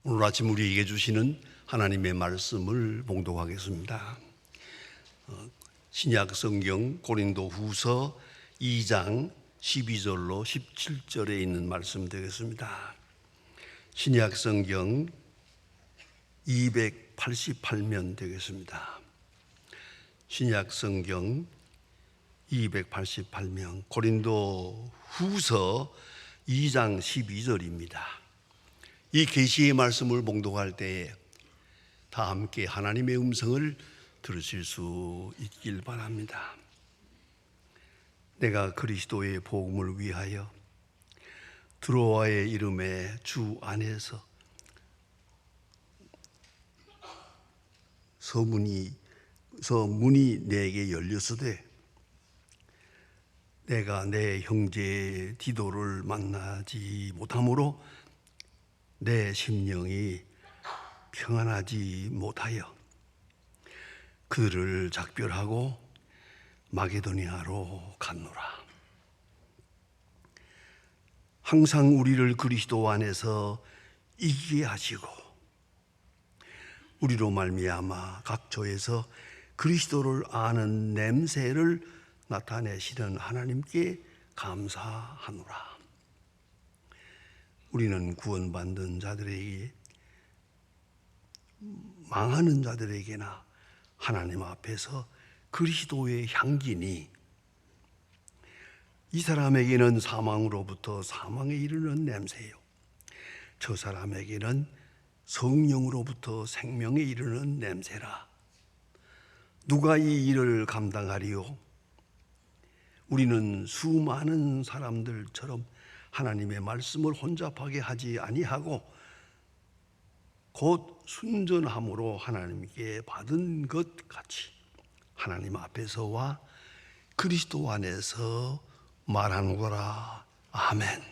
오늘 아침 우리에게 주시는 하나님의 말씀을 봉독하겠습니다. 신약 성경 고린도 후서 2장 12절로 17절에 있는 말씀 되겠습니다. 신약 성경 288면 되겠습니다. 신약 성경 288면 고린도 후서 2장 12절입니다. 이 계시의 말씀을 봉독할 때에 다 함께 하나님의 음성을 들으실 수 있길 바랍니다. 내가 그리스도의 복음을 위하여 드로아의 이름의 주 안에서 문이 내게 열렸으되 내가 내 형제 디도를 만나지 못함으로 내 심령이 평안하지 못하여 그들을 작별하고 마게도니아로 갔노라. 항상 우리를 그리스도 안에서 이기게 하시고 우리로 말미암아 각 조에서 그리스도를 아는 냄새를 나타내시는 하나님께 감사하노라. 우리는 구원받는 자들에게 망하는 자들에게나 하나님 앞에서 그리스도의 향기니 이 사람에게는 사망으로부터 사망에 이르는 냄새요 저 사람에게는 성령으로부터 생명에 이르는 냄새라. 누가 이 일을 감당하리요? 우리는 수많은 사람들처럼 하나님의 말씀을 혼잡하게 하지 아니하고 곧 순전함으로 하나님께 받은 것 같이 하나님 앞에서와 그리스도 안에서 말하노라. 아멘.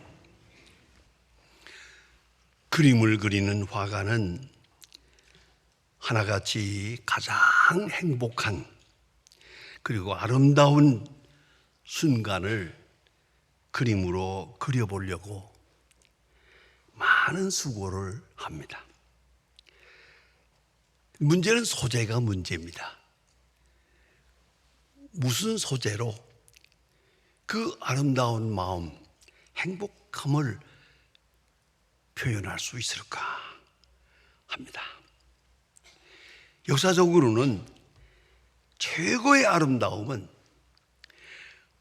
그림을 그리는 화가는 하나같이 가장 행복한 그리고 아름다운 순간을 그림으로 그려보려고 많은 수고를 합니다. 문제는 소재가 문제입니다. 무슨 소재로 그 아름다운 마음, 행복함을 표현할 수 있을까 합니다. 역사적으로는 최고의 아름다움은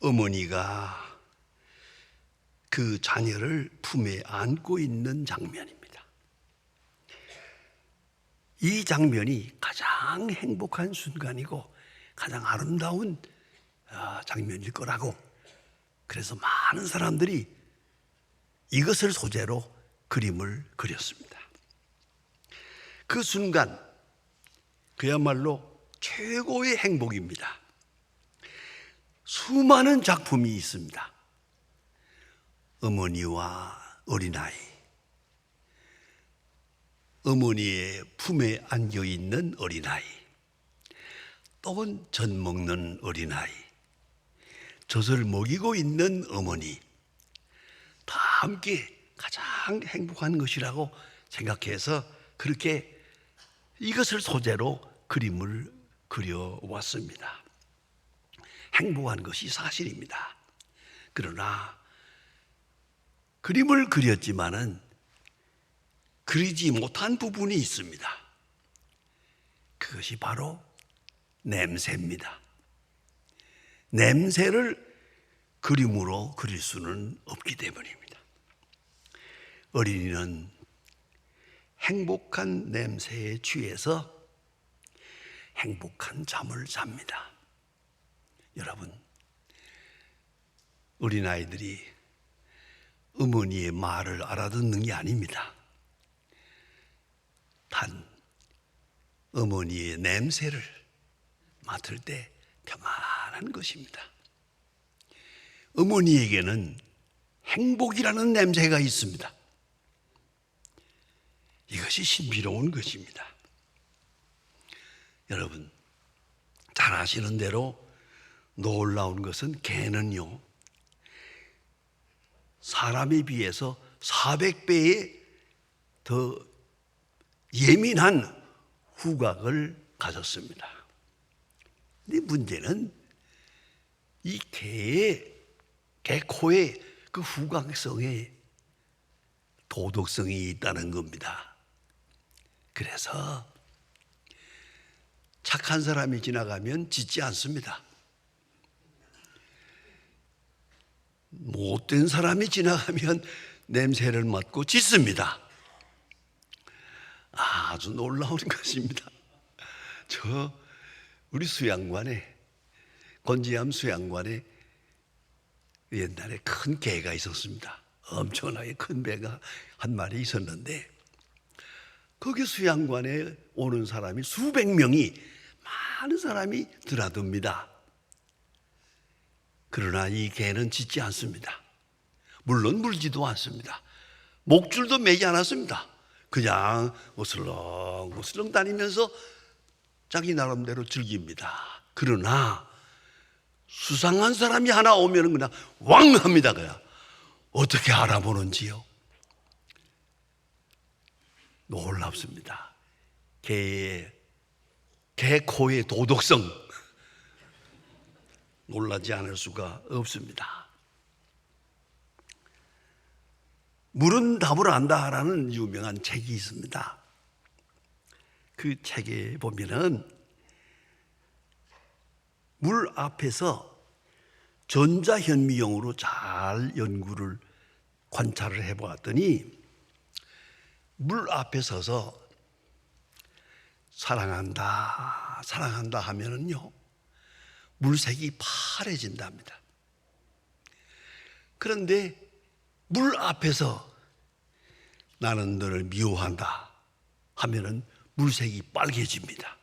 어머니가 그 자녀를 품에 안고 있는 장면입니다. 이 장면이 가장 행복한 순간이고 가장 아름다운 장면일 거라고, 그래서 많은 사람들이 이것을 소재로 그림을 그렸습니다. 그 순간 그야말로 최고의 행복입니다. 수많은 작품이 있습니다. 어머니와 어린아이, 어머니의 품에 안겨있는 어린아이, 또는 젖 먹는 어린아이, 젖을 먹이고 있는 어머니, 다 함께 가장 행복한 것이라고 생각해서 그렇게 이것을 소재로 그림을 그려왔습니다. 행복한 것이 사실입니다. 그러나 그림을 그렸지만은 그리지 못한 부분이 있습니다. 그것이 바로 냄새입니다. 냄새를 그림으로 그릴 수는 없기 때문입니다. 어린이는 행복한 냄새에 취해서 행복한 잠을 잡니다. 여러분, 어린아이들이 어머니의 말을 알아듣는 게 아닙니다. 단 어머니의 냄새를 맡을 때 평안한 것입니다. 어머니에게는 행복이라는 냄새가 있습니다. 이것이 신비로운 것입니다. 여러분, 잘 아시는 대로 놀라운 것은 개는요, 사람에 비해서 400배의 더 예민한 후각을 가졌습니다. 근데 문제는 이 개코의 그 후각성에 도덕성이 있다는 겁니다. 그래서 착한 사람이 지나가면 짖지 않습니다. 못된 사람이 지나가면 냄새를 맡고 짖습니다. 아주 놀라운 것입니다. 우리 수양관에, 건지암 수양관에 옛날에 큰 개가 있었습니다. 엄청나게 큰 배가 한 마리 있었는데 거기 수양관에 오는 사람이 수백 명이, 많은 사람이 드나듭니다. 그러나 이 개는 짖지 않습니다. 물론 물지도 않습니다. 목줄도 매지 않았습니다. 그냥 어슬렁어슬렁 다니면서 자기 나름대로 즐깁니다. 그러나 수상한 사람이 하나 오면 그냥 왕 합니다. 그냥 어떻게 알아보는지요? 놀랍습니다. 개코의 도덕성, 놀라지 않을 수가 없습니다. 물은 답을 안다라는 유명한 책이 있습니다. 그 책에 보면은 물 앞에서 전자현미경으로 잘 연구를, 관찰을 해보았더니 물 앞에 서서 사랑한다, 사랑한다 하면은요, 물색이 파래진답니다. 그런데 물 앞에서 나는 너를 미워한다 하면은 물색이 빨개집니다.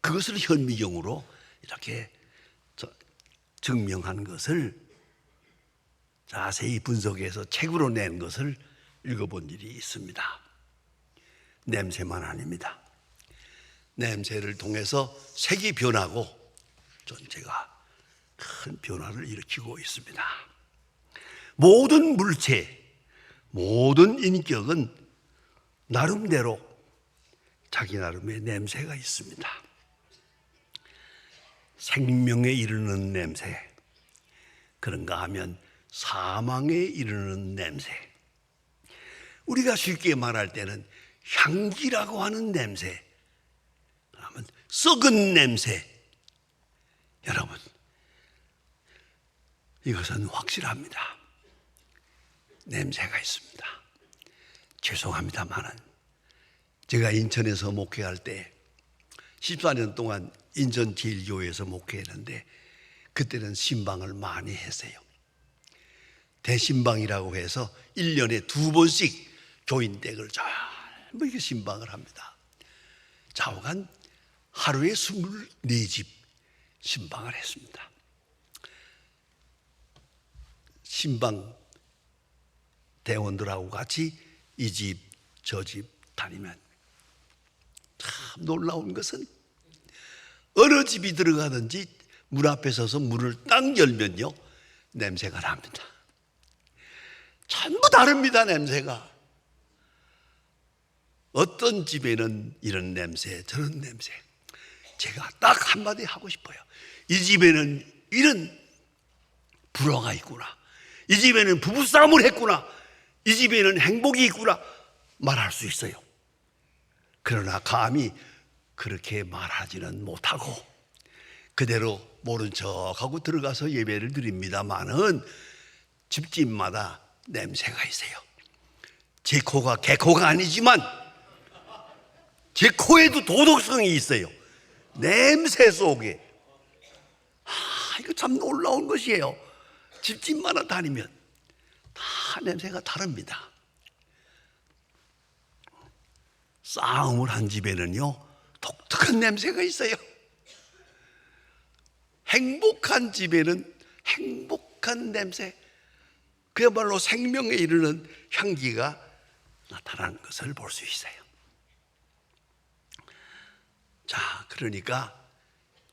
그것을 현미경으로 이렇게 증명한 것을 자세히 분석해서 책으로 낸 것을 읽어본 일이 있습니다. 냄새만 아닙니다. 냄새를 통해서 색이 변하고 전체가 큰 변화를 일으키고 있습니다. 모든 물체, 모든 인격은 나름대로 자기 나름의 냄새가 있습니다. 생명에 이르는 냄새, 그런가 하면 사망에 이르는 냄새, 우리가 쉽게 말할 때는 향기라고 하는 냄새, 그러면 썩은 냄새. 여러분, 이것은 확실합니다. 냄새가 있습니다. 죄송합니다만은 제가 인천에서 목회할 때 14년 동안 인천 제일교회에서 목회했는데 그때는 신방을 많이 했어요. 대신방이라고 해서 1년에 2번씩 교인 댁을 전부 이렇게 신방을 합니다. 좌우간 하루에 24집 신방을 했습니다. 신방 대원들하고 같이 이 집, 저 집 다니면 참 놀라운 것은 어느 집이 들어가든지 문 앞에 서서 문을 딱 열면요, 냄새가 납니다. 전부 다릅니다, 냄새가. 어떤 집에는 이런 냄새, 저런 냄새. 제가 딱 한마디 하고 싶어요. 이 집에는 이런 불화가 있구나, 이 집에는 부부싸움을 했구나, 이 집에는 행복이 있구나 말할 수 있어요. 그러나 감히 그렇게 말하지는 못하고 그대로 모른 척하고 들어가서 예배를 드립니다마는 집집마다 냄새가 있어요. 제 코가 개코가 아니지만 제 코에도 도덕성이 있어요. 냄새 속에. 이거 참 놀라운 것이에요. 집집마다 다니면 다 냄새가 다릅니다. 싸움을 한 집에는요, 독특한 냄새가 있어요. 행복한 집에는 행복한 냄새, 그야말로 생명에 이르는 향기가 나타나는 것을 볼 수 있어요. 자, 그러니까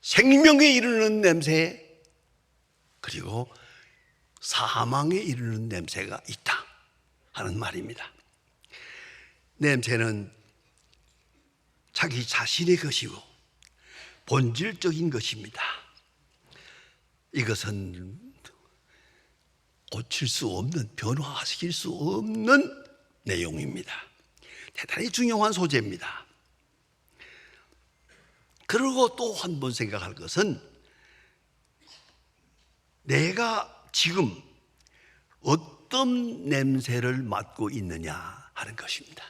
생명에 이르는 냄새, 그리고 사망에 이르는 냄새가 있다 하는 말입니다. 냄새는 자기 자신의 것이고 본질적인 것입니다. 이것은 고칠 수 없는, 변화시킬 수 없는 내용입니다. 대단히 중요한 소재입니다. 그리고 또 한 번 생각할 것은 내가 지금 어떤 냄새를 맡고 있느냐 하는 것입니다.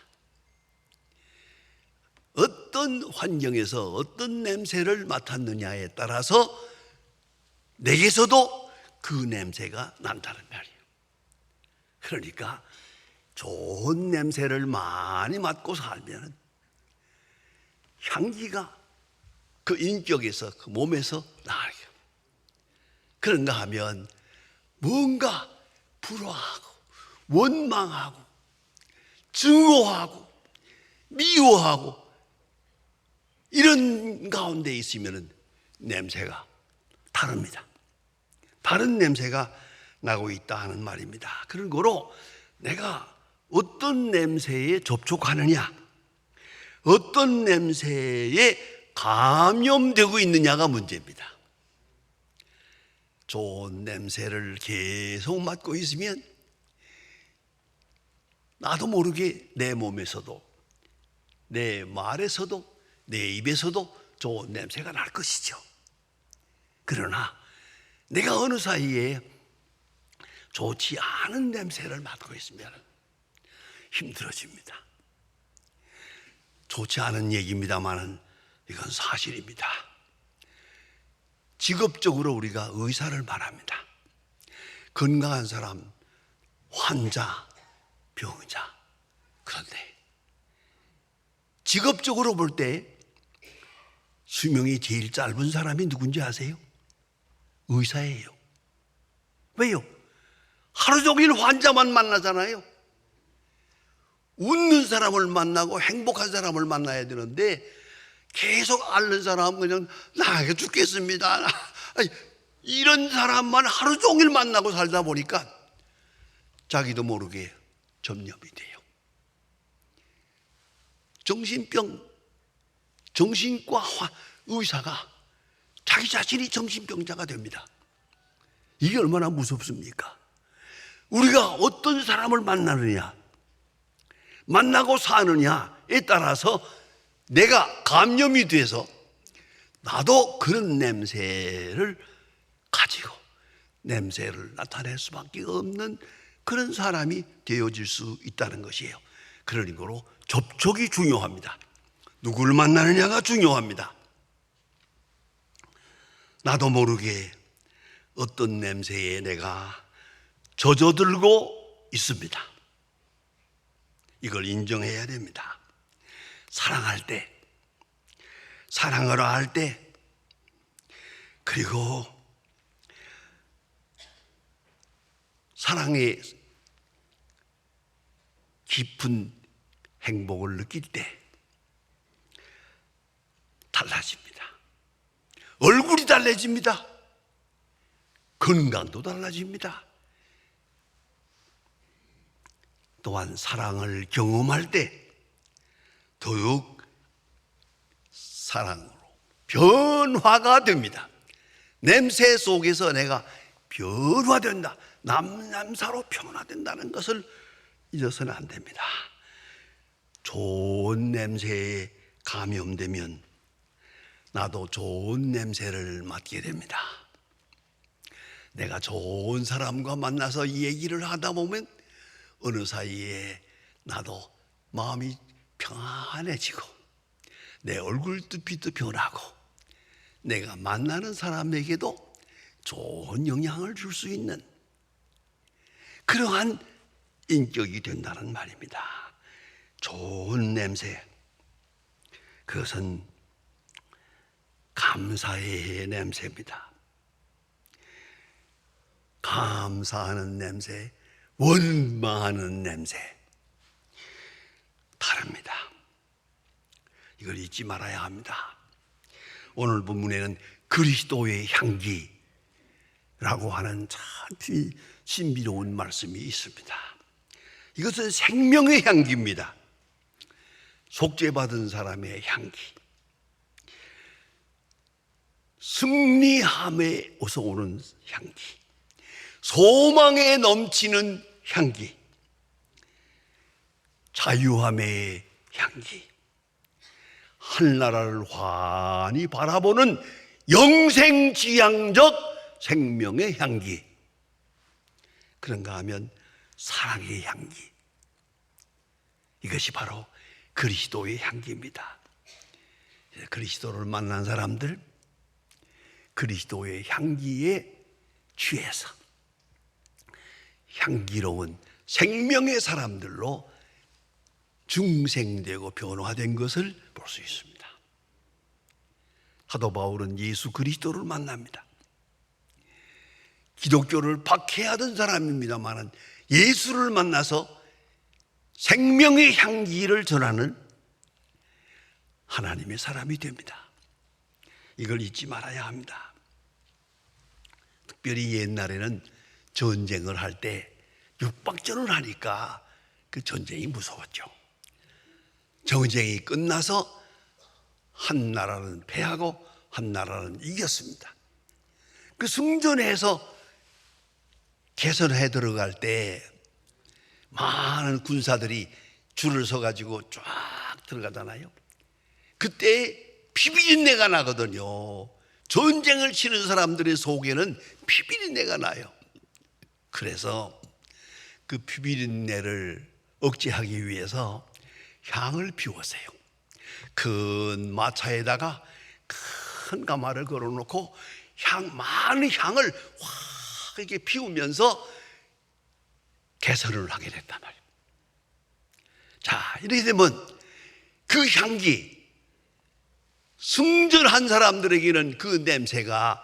어떤 환경에서 어떤 냄새를 맡았느냐에 따라서 내게서도 그 냄새가 난다는 말이에요. 그러니까 좋은 냄새를 많이 맡고 살면 향기가 그 인격에서, 그 몸에서 나요. 그런가 하면 뭔가 불화하고 원망하고 증오하고 미워하고 이런 가운데 있으면 냄새가 다릅니다. 다른 냄새가 나고 있다 하는 말입니다. 그런 거로 내가 어떤 냄새에 접촉하느냐, 어떤 냄새에 감염되고 있느냐가 문제입니다. 좋은 냄새를 계속 맡고 있으면 나도 모르게 내 몸에서도, 내 말에서도, 내 입에서도 좋은 냄새가 날 것이죠. 그러나 내가 어느 사이에 좋지 않은 냄새를 맡고 있으면 힘들어집니다. 좋지 않은 얘기입니다만은 이건 사실입니다. 직업적으로 우리가 의사를 말합니다. 건강한 사람, 환자, 병자. 그런데 직업적으로 볼 때 수명이 제일 짧은 사람이 누군지 아세요? 의사예요. 왜요? 하루 종일 환자만 만나잖아요. 웃는 사람을 만나고 행복한 사람을 만나야 되는데 계속 앓는 사람은 그냥 나게 죽겠습니다. 이런 사람만 하루 종일 만나고 살다 보니까 자기도 모르게 점령이 돼요. 정신병, 정신과 의사가 자기 자신이 정신병자가 됩니다. 이게 얼마나 무섭습니까? 우리가 어떤 사람을 만나느냐, 만나고 사느냐에 따라서 내가 감염이 돼서 나도 그런 냄새를 가지고 냄새를 나타낼 수밖에 없는 그런 사람이 되어질 수 있다는 것이에요. 그러므로 접촉이 중요합니다. 누구를 만나느냐가 중요합니다. 나도 모르게 어떤 냄새에 내가 젖어들고 있습니다. 이걸 인정해야 됩니다. 사랑할 때, 사랑하러 할 때, 그리고 사랑의 깊은 행복을 느낄 때 달라집니다. 얼굴이 달라집니다. 건강도 달라집니다. 또한 사랑을 경험할 때 더욱 사랑으로 변화가 됩니다. 냄새 속에서 내가 변화된다, 남사로 변화된다는 것을 잊어서는 안 됩니다. 좋은 냄새에 감염되면 나도 좋은 냄새를 맡게 됩니다. 내가 좋은 사람과 만나서 얘기를 하다 보면 어느 사이에 나도 마음이 평안해지고 내 얼굴빛도 변하고 내가 만나는 사람에게도 좋은 영향을 줄 수 있는 그러한 인격이 된다는 말입니다. 좋은 냄새, 그것은 감사의 냄새입니다. 감사하는 냄새, 원망하는 냄새 다릅니다. 이걸 잊지 말아야 합니다. 오늘 본문에는 그리스도의 향기라고 하는 참 신비로운 말씀이 있습니다. 이것은 생명의 향기입니다. 속죄받은 사람의 향기, 승리함에 어서 오는 향기, 소망에 넘치는 향기, 자유함의 향기, 한나라를 환히 바라보는 영생지향적 생명의 향기, 그런가 하면 사랑의 향기, 이것이 바로 그리스도의 향기입니다. 그리스도를 만난 사람들, 그리스도의 향기에 취해서 향기로운 생명의 사람들로 중생되고 변화된 것을 볼 수 있습니다. 사도 바울은 예수 그리스도를 만납니다. 기독교를 박해하던 사람입니다만 예수를 만나서 생명의 향기를 전하는 하나님의 사람이 됩니다. 이걸 잊지 말아야 합니다. 특별히 옛날에는 전쟁을 할 때 육박전을 하니까 그 전쟁이 무서웠죠. 전쟁이 끝나서 한 나라는 패하고 한 나라는 이겼습니다. 그 승전에서 개선해 들어갈 때 많은 군사들이 줄을 서가지고 쫙 들어가잖아요. 그때 피비린내가 나거든요. 전쟁을 치는 사람들의 속에는 피비린내가 나요. 그래서 그 피비린내를 억제하기 위해서 향을 피웠어요. 큰 마차에다가 큰 가마를 걸어놓고 많은 향을 확 이렇게 피우면서 개선을 하게 됐단 말이에요. 자, 이렇게 되면 그 향기, 승전한 사람들에게는 그 냄새가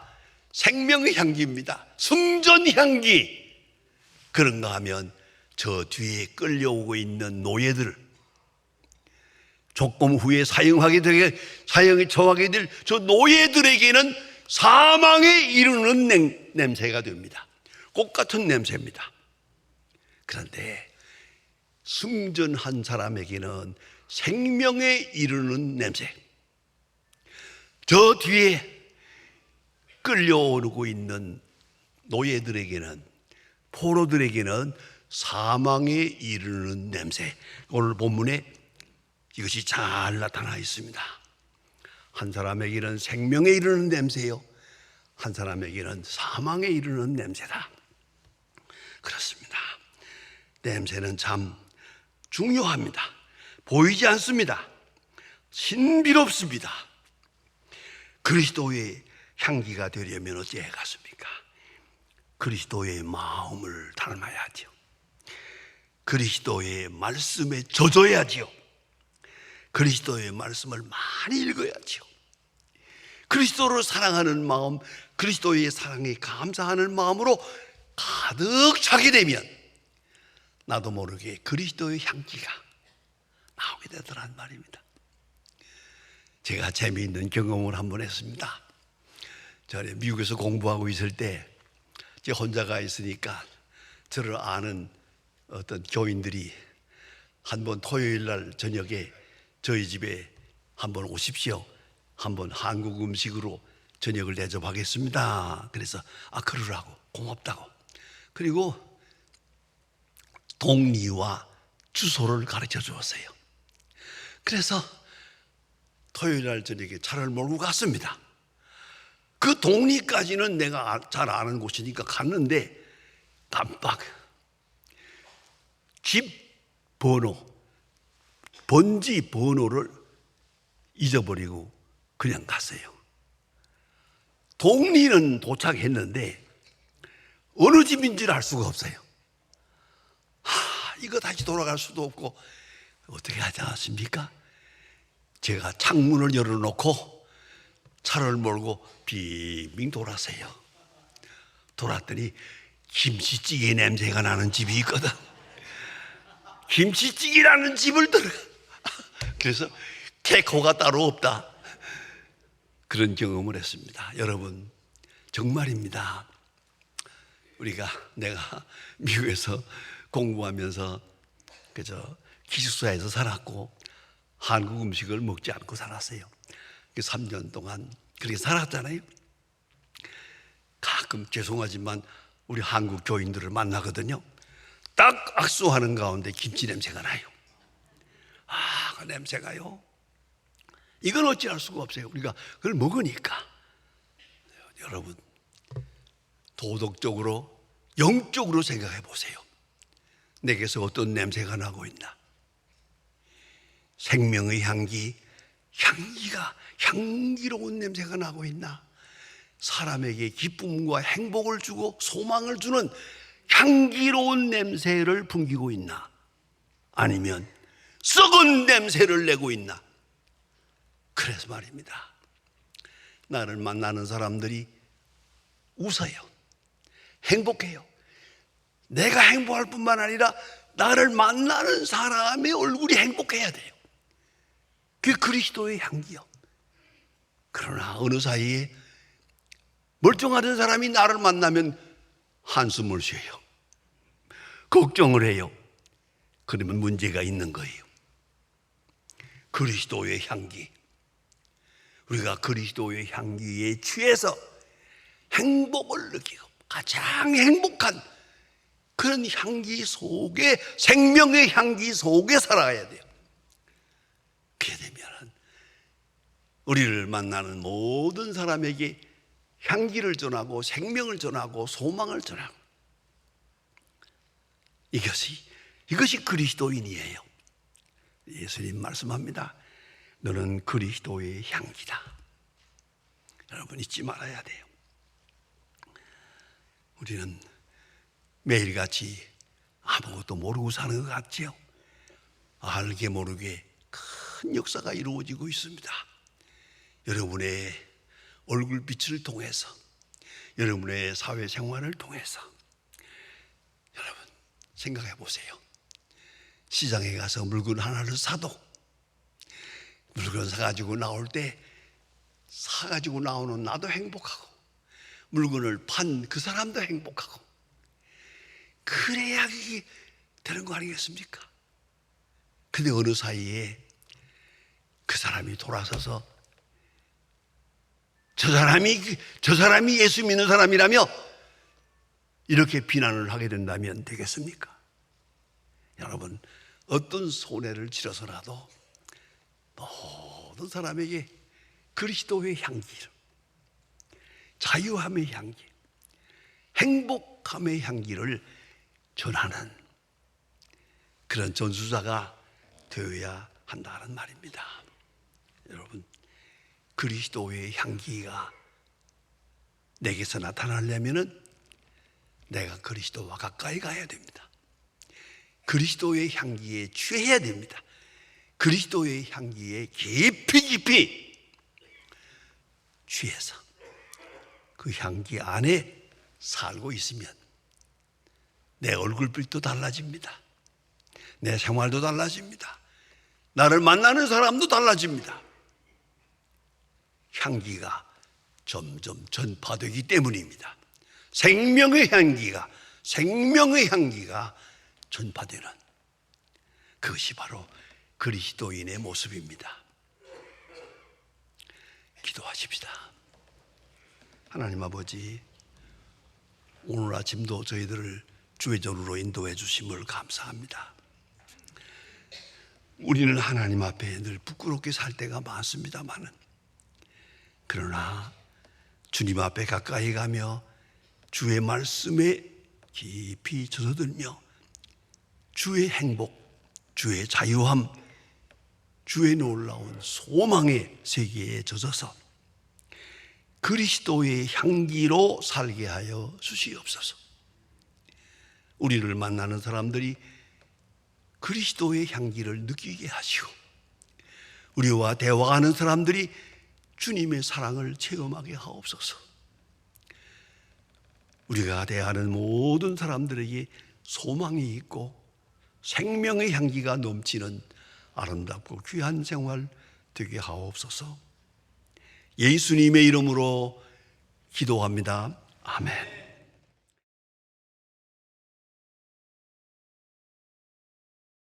생명의 향기입니다. 승전 향기. 그런가 하면 저 뒤에 끌려오고 있는 노예들, 조금 후에 사형에 처하게 될 저 노예들에게는 사망에 이르는 냄새가 됩니다. 꽃 같은 냄새입니다. 그런데 승전한 사람에게는 생명에 이르는 냄새, 저 뒤에 끌려오고 있는 노예들에게는, 포로들에게는 사망에 이르는 냄새. 오늘 본문에 이것이 잘 나타나 있습니다. 한 사람에게는 생명에 이르는 냄새요, 한 사람에게는 사망에 이르는 냄새다. 그렇습니다. 냄새는 참 중요합니다. 보이지 않습니다. 신비롭습니다. 그리스도의 향기가 되려면 어찌해갔습니까? 그리스도의 마음을 닮아야죠. 그리스도의 말씀에 젖어야지요. 그리스도의 말씀을 많이 읽어야지요. 그리스도를 사랑하는 마음, 그리스도의 사랑에 감사하는 마음으로 가득 차게 되면 나도 모르게 그리스도의 향기가 나오게 되더란 말입니다. 제가 재미있는 경험을 한번 했습니다. 전에 미국에서 공부하고 있을 때 제가 혼자가 있으니까 저를 아는 어떤 교인들이 한번 토요일 날 저녁에 저희 집에 한번 오십시오. 한번 한국 음식으로 저녁을 대접하겠습니다. 그래서 그러라고, 고맙다고. 그리고 동리와 주소를 가르쳐 주었어요. 그래서 토요일 날 저녁에 차를 몰고 갔습니다. 그 동리까지는 내가 잘 아는 곳이니까 갔는데 깜빡 집 번호, 번지 번호를 잊어버리고 그냥 갔어요. 동리는 도착했는데 어느 집인지를 알 수가 없어요. 이거 다시 돌아갈 수도 없고 어떻게 하지 않았습니까? 제가 창문을 열어놓고 차를 몰고 빙빙 돌았어요. 돌았더니 김치찌개 냄새가 나는 집이 있거든. 김치찌개라는 집을 들어가. 그래서 개코가 따로 없다. 그런 경험을 했습니다. 여러분, 정말입니다. 내가 미국에서 공부하면서 기숙사에서 살았고 한국 음식을 먹지 않고 살았어요. 3년 동안 그렇게 살았잖아요. 가끔 죄송하지만 우리 한국 교인들을 만나거든요. 딱 악수하는 가운데 김치 냄새가 나요. 그 냄새가요. 이건 어찌할 수가 없어요. 우리가 그걸 먹으니까. 여러분, 도덕적으로, 영적으로 생각해 보세요. 내게서 어떤 냄새가 나고 있나? 생명의 향기가 향기로운 냄새가 나고 있나? 사람에게 기쁨과 행복을 주고 소망을 주는 향기로운 냄새를 풍기고 있나? 아니면 썩은 냄새를 내고 있나? 그래서 말입니다. 나를 만나는 사람들이 웃어요. 행복해요. 내가 행복할 뿐만 아니라 나를 만나는 사람의 얼굴이 행복해야 돼요. 그게 그리스도의 향기요. 그러나 어느 사이에 멀쩡하던 사람이 나를 만나면 한숨을 쉬어요. 걱정을 해요. 그러면 문제가 있는 거예요. 그리스도의 향기. 우리가 그리스도의 향기에 취해서 행복을 느끼고 가장 행복한 그런 향기 속에, 생명의 향기 속에 살아가야 돼요. 그렇게 되면 우리를 만나는 모든 사람에게 향기를 전하고 생명을 전하고 소망을 전하고, 이것이 그리스도인이에요. 예수님 말씀합니다. 너는 그리스도의 향기다. 여러분 잊지 말아야 돼요. 우리는 매일같이 아무것도 모르고 사는 것 같죠? 알게 모르게 큰 역사가 이루어지고 있습니다. 여러분의 얼굴빛을 통해서, 여러분의 사회생활을 통해서. 여러분 생각해 보세요. 시장에 가서 물건 하나를 사도 물건 사가지고 나올 때 사가지고 나오는 나도 행복하고 물건을 판 그 사람도 행복하고, 그래야 이게 되는 거 아니겠습니까? 근데 어느 사이에 그 사람이 돌아서서 저 사람이 예수 믿는 사람이라며 이렇게 비난을 하게 된다면 되겠습니까? 여러분, 어떤 손해를 치러서라도 모든 사람에게 그리스도의 향기를, 자유함의 향기, 행복함의 향기를 전하는 그런 전수자가 되어야 한다는 말입니다. 여러분, 그리스도의 향기가 내게서 나타나려면 내가 그리스도와 가까이 가야 됩니다. 그리스도의 향기에 취해야 됩니다. 그리스도의 향기에 깊이 취해서 그 향기 안에 살고 있으면 내 얼굴빛도 달라집니다. 내 생활도 달라집니다. 나를 만나는 사람도 달라집니다. 향기가 점점 전파되기 때문입니다. 생명의 향기가 전파되는, 그것이 바로 그리스도인의 모습입니다. 기도하십시다. 하나님 아버지, 오늘 아침도 저희들을 주의 전으로 인도해 주심을 감사합니다. 우리는 하나님 앞에 늘 부끄럽게 살 때가 많습니다만은, 그러나 주님 앞에 가까이 가며 주의 말씀에 깊이 젖어들며 주의 행복, 주의 자유함, 주의 놀라운 소망의 세계에 젖어서 그리스도의 향기로 살게 하여 주시옵소서. 우리를 만나는 사람들이 그리스도의 향기를 느끼게 하시고, 우리와 대화하는 사람들이 주님의 사랑을 체험하게 하옵소서. 우리가 대하는 모든 사람들에게 소망이 있고 생명의 향기가 넘치는 아름답고 귀한 생활 되게 하옵소서. 예수님의 이름으로 기도합니다. 아멘.